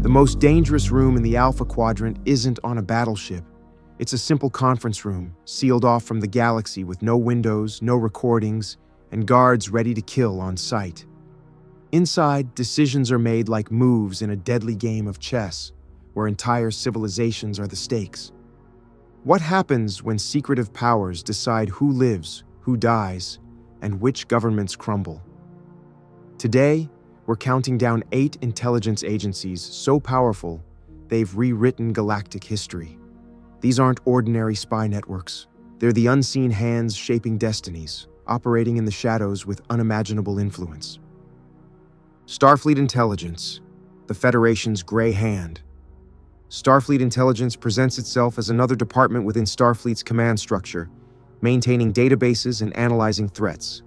The most dangerous room in the Alpha Quadrant isn't on a battleship. It's a simple conference room, sealed off from the galaxy with no windows, no recordings, and guards ready to kill on sight. Inside, decisions are made like moves in a deadly game of chess, where entire civilizations are the stakes. What happens when secretive powers decide who lives, who dies, and which governments crumble? Today, we're counting down 8 intelligence agencies so powerful they've rewritten galactic history. These aren't ordinary spy networks. They're the unseen hands shaping destinies, operating in the shadows with unimaginable influence. Starfleet Intelligence, the Federation's gray hand. Starfleet Intelligence presents itself as another department within Starfleet's command structure, maintaining databases and analyzing threats.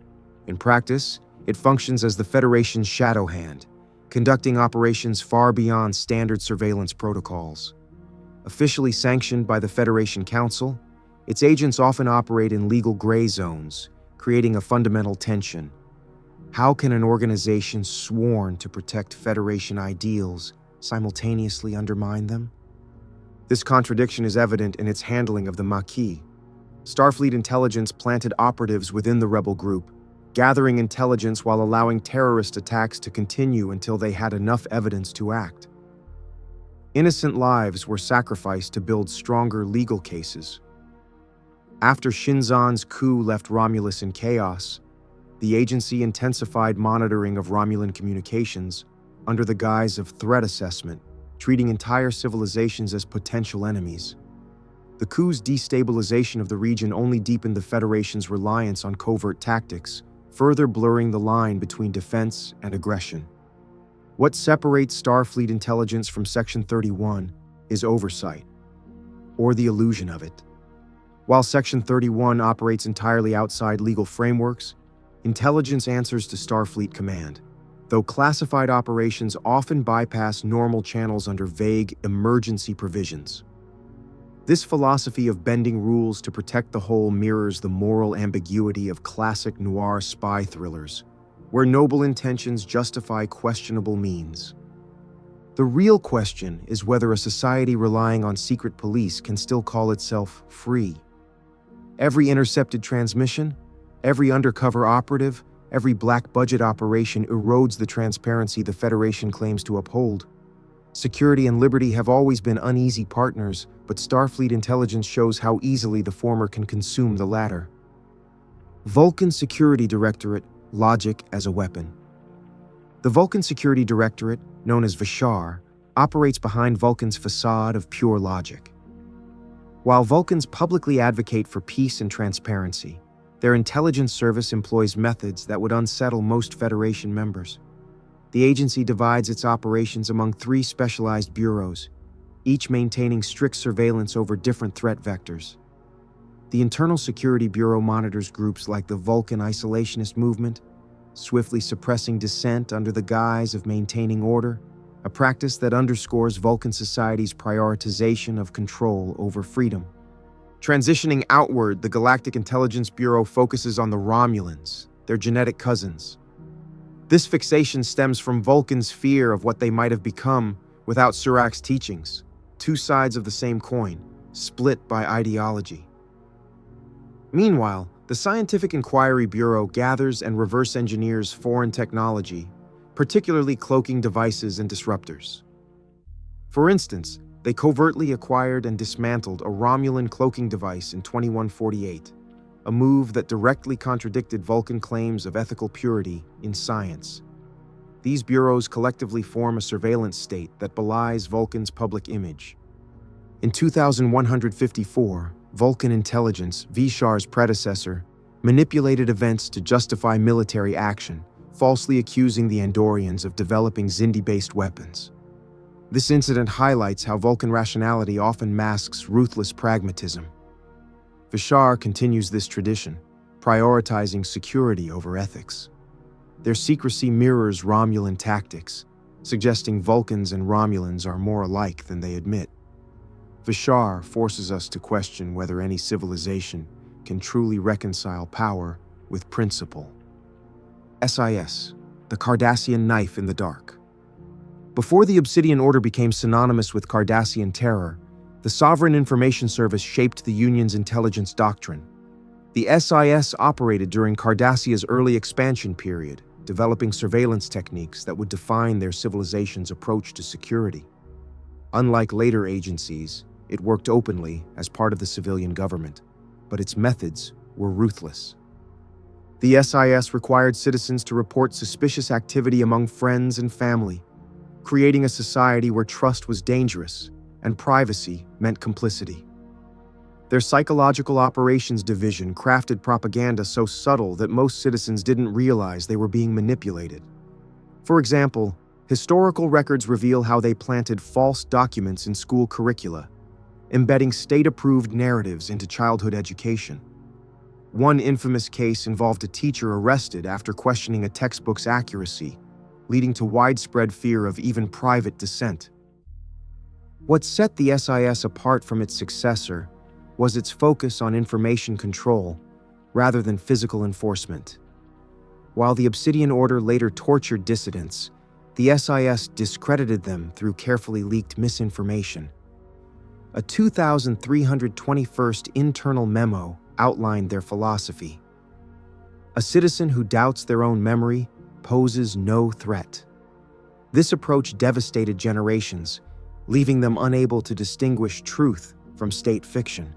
In practice, it functions as the Federation's shadow hand, conducting operations far beyond standard surveillance protocols. Officially sanctioned by the Federation Council, its agents often operate in legal gray zones, creating a fundamental tension. How can an organization sworn to protect Federation ideals simultaneously undermine them? This contradiction is evident in its handling of the Maquis. Starfleet Intelligence planted operatives within the rebel group, gathering intelligence while allowing terrorist attacks to continue until they had enough evidence to act. Innocent lives were sacrificed to build stronger legal cases. After Shinzon's coup left Romulus in chaos, the agency intensified monitoring of Romulan communications under the guise of threat assessment, treating entire civilizations as potential enemies. The coup's destabilization of the region only deepened the Federation's reliance on covert tactics, further blurring the line between defense and aggression. What separates Starfleet Intelligence from Section 31 is oversight, or the illusion of it. While Section 31 operates entirely outside legal frameworks, intelligence answers to Starfleet Command, though classified operations often bypass normal channels under vague emergency provisions. This philosophy of bending rules to protect the whole mirrors the moral ambiguity of classic noir spy thrillers, where noble intentions justify questionable means. The real question is whether a society relying on secret police can still call itself free. Every intercepted transmission, every undercover operative, every black budget operation erodes the transparency the Federation claims to uphold. Security and liberty have always been uneasy partners, but Starfleet Intelligence shows how easily the former can consume the latter. Vulcan Security Directorate, logic as a weapon. The Vulcan Security Directorate, known as Vishar, operates behind Vulcan's facade of pure logic. While Vulcans publicly advocate for peace and transparency, their intelligence service employs methods that would unsettle most Federation members. The agency divides its operations among 3 specialized bureaus, each maintaining strict surveillance over different threat vectors. The Internal Security Bureau monitors groups like the Vulcan Isolationist Movement, swiftly suppressing dissent under the guise of maintaining order, a practice that underscores Vulcan society's prioritization of control over freedom. Transitioning outward, the Galactic Intelligence Bureau focuses on the Romulans, their genetic cousins. This fixation stems from Vulcan's fear of what they might have become without Surak's teachings, 2 sides of the same coin, split by ideology. Meanwhile, the Scientific Inquiry Bureau gathers and reverse engineers foreign technology, particularly cloaking devices and disruptors. For instance, they covertly acquired and dismantled a Romulan cloaking device in 2148, a move that directly contradicted Vulcan claims of ethical purity in science. These bureaus collectively form a surveillance state that belies Vulcan's public image. In 2154, Vulcan Intelligence, Vishar's predecessor, manipulated events to justify military action, falsely accusing the Andorians of developing Xindi-based weapons. This incident highlights how Vulcan rationality often masks ruthless pragmatism. Vishar continues this tradition, prioritizing security over ethics. Their secrecy mirrors Romulan tactics, suggesting Vulcans and Romulans are more alike than they admit. Vishar forces us to question whether any civilization can truly reconcile power with principle. SIS, the Cardassian knife in the dark. Before the Obsidian Order became synonymous with Cardassian terror, the Sovereign Information Service shaped the Union's intelligence doctrine. The SIS operated during Cardassia's early expansion period, developing surveillance techniques that would define their civilization's approach to security. Unlike later agencies, it worked openly as part of the civilian government, but its methods were ruthless. The SIS required citizens to report suspicious activity among friends and family, creating a society where trust was dangerous and privacy meant complicity. Their psychological operations division crafted propaganda so subtle that most citizens didn't realize they were being manipulated. For example, historical records reveal how they planted false documents in school curricula, embedding state-approved narratives into childhood education. One infamous case involved a teacher arrested after questioning a textbook's accuracy, leading to widespread fear of even private dissent. What set the SIS apart from its successor was its focus on information control rather than physical enforcement. While the Obsidian Order later tortured dissidents, the SIS discredited them through carefully leaked misinformation. A 2,321st internal memo outlined their philosophy. A citizen who doubts their own memory poses no threat. This approach devastated generations, leaving them unable to distinguish truth from state fiction.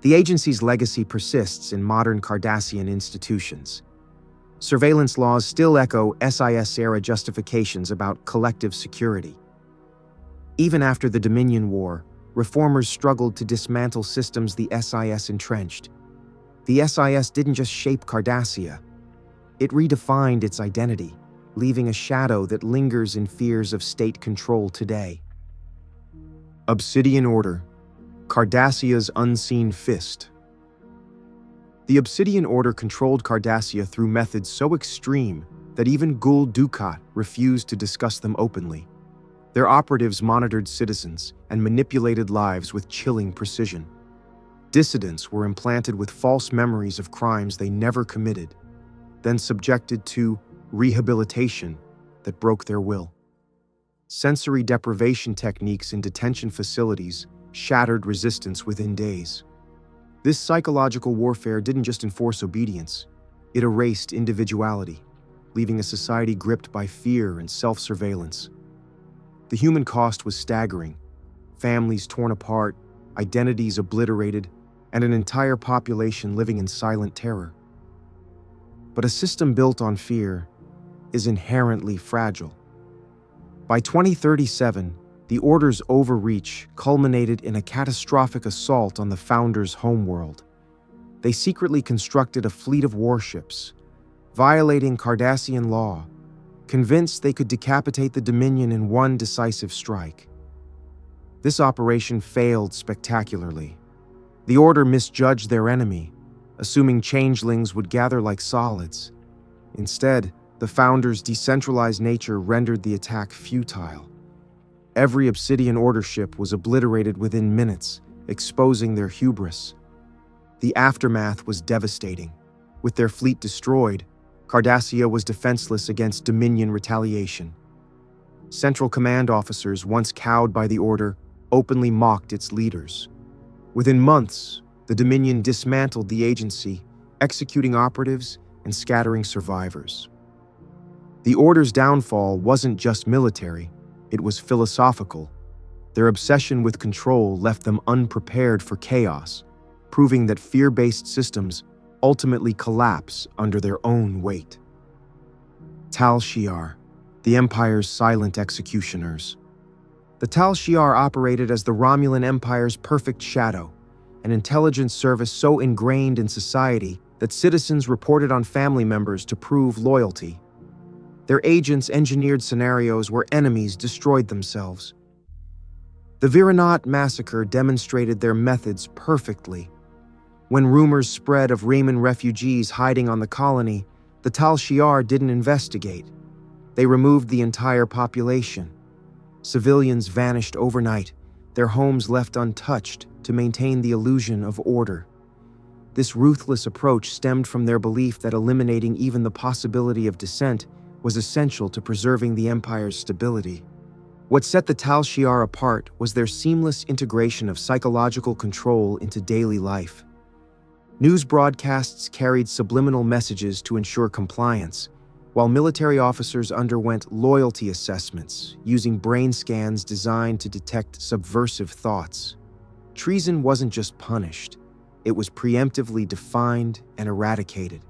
The agency's legacy persists in modern Cardassian institutions. Surveillance laws still echo SIS-era justifications about collective security. Even after the Dominion War, reformers struggled to dismantle systems the SIS entrenched. The SIS didn't just shape Cardassia. It redefined its identity, leaving a shadow that lingers in fears of state control today. Obsidian Order, Cardassia's unseen fist. The Obsidian Order controlled Cardassia through methods so extreme that even Gul Dukat refused to discuss them openly. Their operatives monitored citizens and manipulated lives with chilling precision. Dissidents were implanted with false memories of crimes they never committed, then subjected to rehabilitation that broke their will. Sensory deprivation techniques in detention facilities shattered resistance within days. This psychological warfare didn't just enforce obedience, it erased individuality, leaving a society gripped by fear and self-surveillance. The human cost was staggering: families torn apart, identities obliterated, and an entire population living in silent terror. But a system built on fear is inherently fragile. By 2037, the Order's overreach culminated in a catastrophic assault on the Founders' homeworld. They secretly constructed a fleet of warships, violating Cardassian law, convinced they could decapitate the Dominion in one decisive strike. This operation failed spectacularly. The Order misjudged their enemy, assuming changelings would gather like solids. Instead, the Founders' decentralized nature rendered the attack futile. Every Obsidian Order ship was obliterated within minutes, exposing their hubris. The aftermath was devastating. With their fleet destroyed, Cardassia was defenseless against Dominion retaliation. Central Command officers, once cowed by the Order, openly mocked its leaders. Within months, the Dominion dismantled the agency, executing operatives and scattering survivors. The Order's downfall wasn't just military, it was philosophical. Their obsession with control left them unprepared for chaos, proving that fear-based systems ultimately collapse under their own weight. Tal Shiar, the Empire's silent executioners. The Tal Shiar operated as the Romulan Empire's perfect shadow, an intelligence service so ingrained in society that citizens reported on family members to prove loyalty. Their agents engineered scenarios where enemies destroyed themselves. The Viranat massacre demonstrated their methods perfectly. When rumors spread of Raymond refugees hiding on the colony, the Tal Shiar didn't investigate. They removed the entire population. Civilians vanished overnight, their homes left untouched to maintain the illusion of order. This ruthless approach stemmed from their belief that eliminating even the possibility of dissent was essential to preserving the Empire's stability. What set the Tal Shiar apart was their seamless integration of psychological control into daily life. News broadcasts carried subliminal messages to ensure compliance, while military officers underwent loyalty assessments using brain scans designed to detect subversive thoughts. Treason wasn't just punished, it was preemptively defined and eradicated.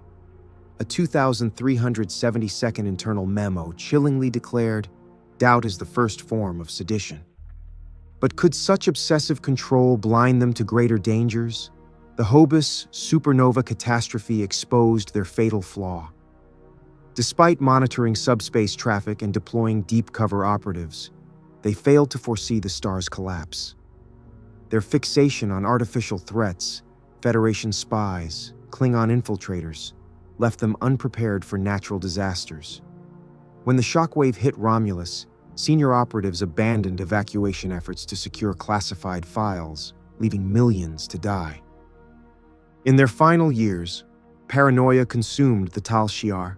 A 2,372nd internal memo chillingly declared, "Doubt is the first form of sedition." But could such obsessive control blind them to greater dangers? The Hobus supernova catastrophe exposed their fatal flaw. Despite monitoring subspace traffic and deploying deep cover operatives, they failed to foresee the star's collapse. Their fixation on artificial threats, Federation spies, Klingon infiltrators, left them unprepared for natural disasters. When the shockwave hit Romulus, senior operatives abandoned evacuation efforts to secure classified files, leaving millions to die. In their final years, paranoia consumed the Tal Shiar.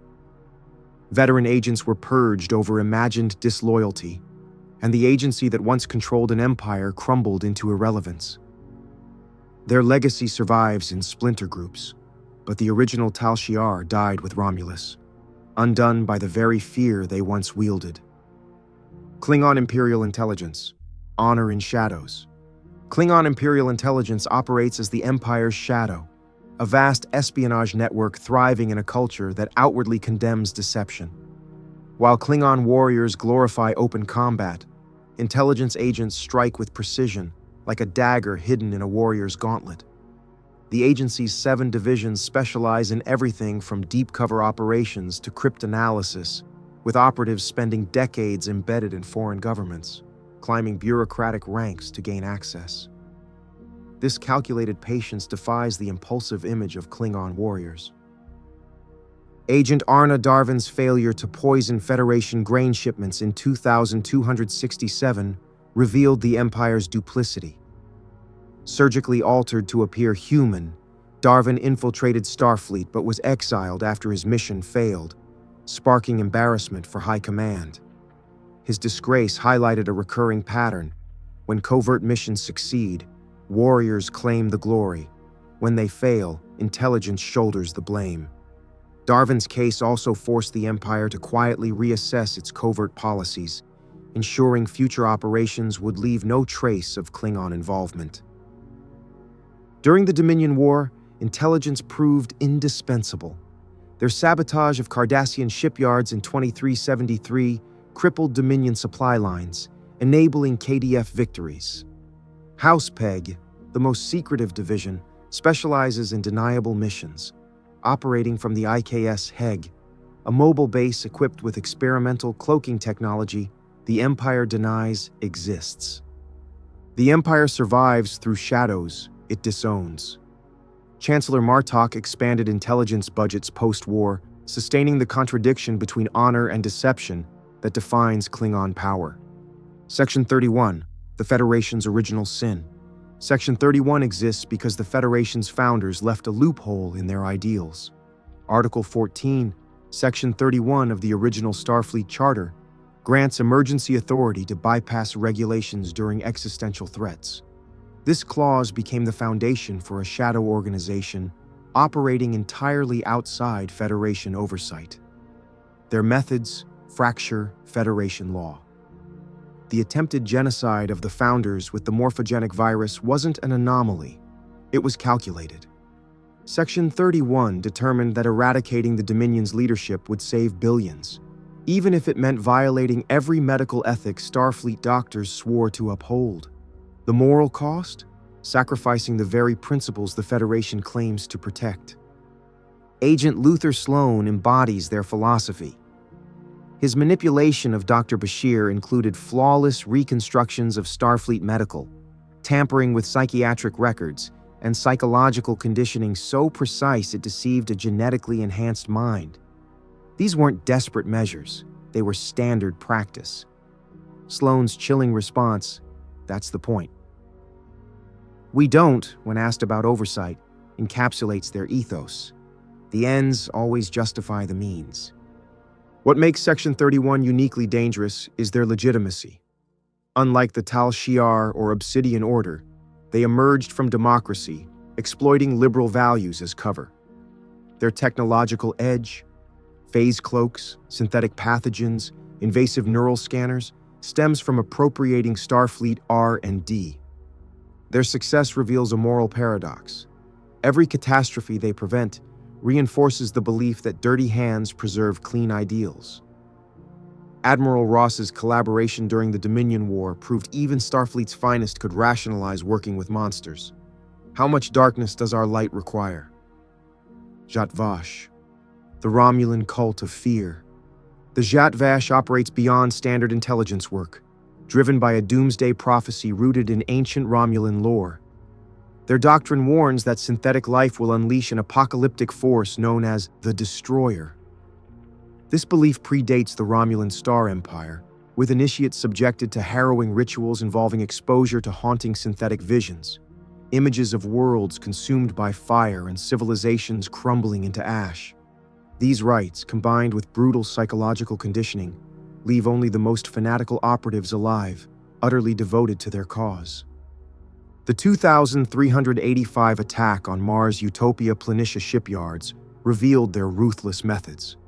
Veteran agents were purged over imagined disloyalty, and the agency that once controlled an empire crumbled into irrelevance. Their legacy survives in splinter groups, but the original Tal Shiar died with Romulus, undone by the very fear they once wielded. Klingon Imperial Intelligence, honor in shadows. Klingon Imperial Intelligence operates as the Empire's shadow, a vast espionage network thriving in a culture that outwardly condemns deception. While Klingon warriors glorify open combat, intelligence agents strike with precision, like a dagger hidden in a warrior's gauntlet. The agency's 7 divisions specialize in everything from deep cover operations to cryptanalysis, with operatives spending decades embedded in foreign governments, climbing bureaucratic ranks to gain access. This calculated patience defies the impulsive image of Klingon warriors. Agent Arna Darvin's failure to poison Federation grain shipments in 2267 revealed the Empire's duplicity. Surgically altered to appear human, Darvin infiltrated Starfleet but was exiled after his mission failed, sparking embarrassment for High Command. His disgrace highlighted a recurring pattern. When covert missions succeed, warriors claim the glory. When they fail, intelligence shoulders the blame. Darvin's case also forced the Empire to quietly reassess its covert policies, ensuring future operations would leave no trace of Klingon involvement. During the Dominion War, intelligence proved indispensable. Their sabotage of Cardassian shipyards in 2373 crippled Dominion supply lines, enabling KDF victories. Housepeg, the most secretive division, specializes in deniable missions, operating from the IKS Heg, a mobile base equipped with experimental cloaking technology the Empire denies exists. The Empire survives through shadows it disowns. Chancellor Martok expanded intelligence budgets post-war, sustaining the contradiction between honor and deception that defines Klingon power. Section 31, the Federation's original sin. Section 31 exists because the Federation's founders left a loophole in their ideals. Article 14, Section 31 of the original Starfleet Charter, grants emergency authority to bypass regulations during existential threats. This clause became the foundation for a shadow organization operating entirely outside Federation oversight. Their methods fracture Federation law. The attempted genocide of the founders with the morphogenic virus wasn't an anomaly. It was calculated. Section 31 determined that eradicating the Dominion's leadership would save billions, even if it meant violating every medical ethic Starfleet doctors swore to uphold. The moral cost? Sacrificing the very principles the Federation claims to protect. Agent Luther Sloan embodies their philosophy. His manipulation of Dr. Bashir included flawless reconstructions of Starfleet medical, tampering with psychiatric records, and psychological conditioning so precise it deceived a genetically enhanced mind. These weren't desperate measures, they were standard practice. Sloan's chilling response, "That's the point." "We don't," when asked about oversight, encapsulates their ethos. The ends always justify the means. What makes Section 31 uniquely dangerous is their legitimacy. Unlike the Tal Shiar or Obsidian Order, they emerged from democracy, exploiting liberal values as cover. Their technological edge, phase cloaks, synthetic pathogens, invasive neural scanners, stems from appropriating Starfleet R&D. Their success reveals a moral paradox. Every catastrophe they prevent reinforces the belief that dirty hands preserve clean ideals. Admiral Ross's collaboration during the Dominion War proved even Starfleet's finest could rationalize working with monsters. How much darkness does our light require? Zhat Vash, the Romulan cult of fear. The Zhat Vash operates beyond standard intelligence work, driven by a doomsday prophecy rooted in ancient Romulan lore. Their doctrine warns that synthetic life will unleash an apocalyptic force known as the Destroyer. This belief predates the Romulan Star Empire, with initiates subjected to harrowing rituals involving exposure to haunting synthetic visions, images of worlds consumed by fire and civilizations crumbling into ash. These rites, combined with brutal psychological conditioning, leave only the most fanatical operatives alive, utterly devoted to their cause. The 2385 attack on Mars' Utopia Planitia shipyards revealed their ruthless methods.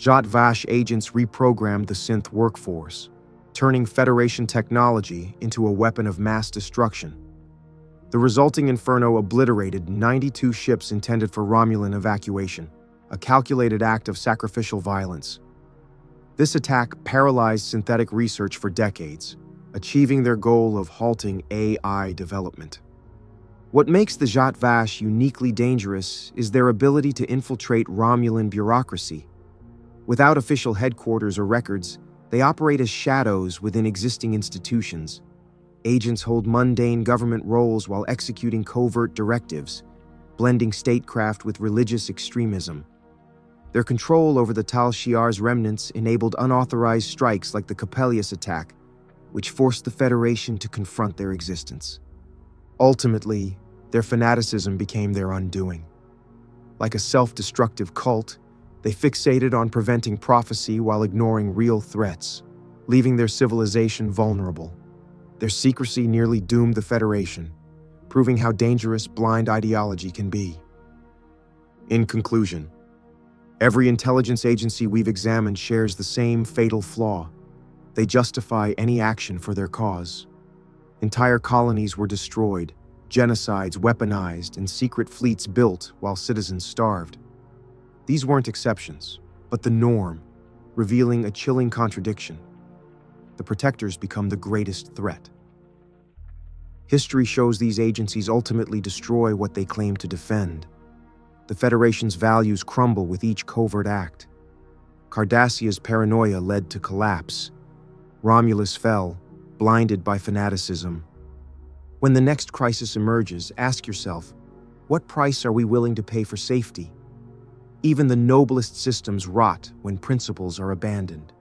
Zhat Vash agents reprogrammed the synth workforce, turning Federation technology into a weapon of mass destruction. The resulting inferno obliterated 92 ships intended for Romulan evacuation, a calculated act of sacrificial violence. This attack paralyzed synthetic research for decades, achieving their goal of halting AI development. What makes the Zhat Vash uniquely dangerous is their ability to infiltrate Romulan bureaucracy. Without official headquarters or records, they operate as shadows within existing institutions. Agents hold mundane government roles while executing covert directives, blending statecraft with religious extremism. Their control over the Tal Shiar's remnants enabled unauthorized strikes like the Coppelius attack, which forced the Federation to confront their existence. Ultimately, their fanaticism became their undoing. Like a self-destructive cult, they fixated on preventing prophecy while ignoring real threats, leaving their civilization vulnerable. Their secrecy nearly doomed the Federation, proving how dangerous blind ideology can be. In conclusion, every intelligence agency we've examined shares the same fatal flaw. They justify any action for their cause. Entire colonies were destroyed, genocides weaponized, and secret fleets built while citizens starved. These weren't exceptions, but the norm, revealing a chilling contradiction. The protectors become the greatest threat. History shows these agencies ultimately destroy what they claim to defend. The Federation's values crumble with each covert act. Cardassia's paranoia led to collapse. Romulus fell, blinded by fanaticism. When the next crisis emerges, ask yourself, what price are we willing to pay for safety? Even the noblest systems rot when principles are abandoned.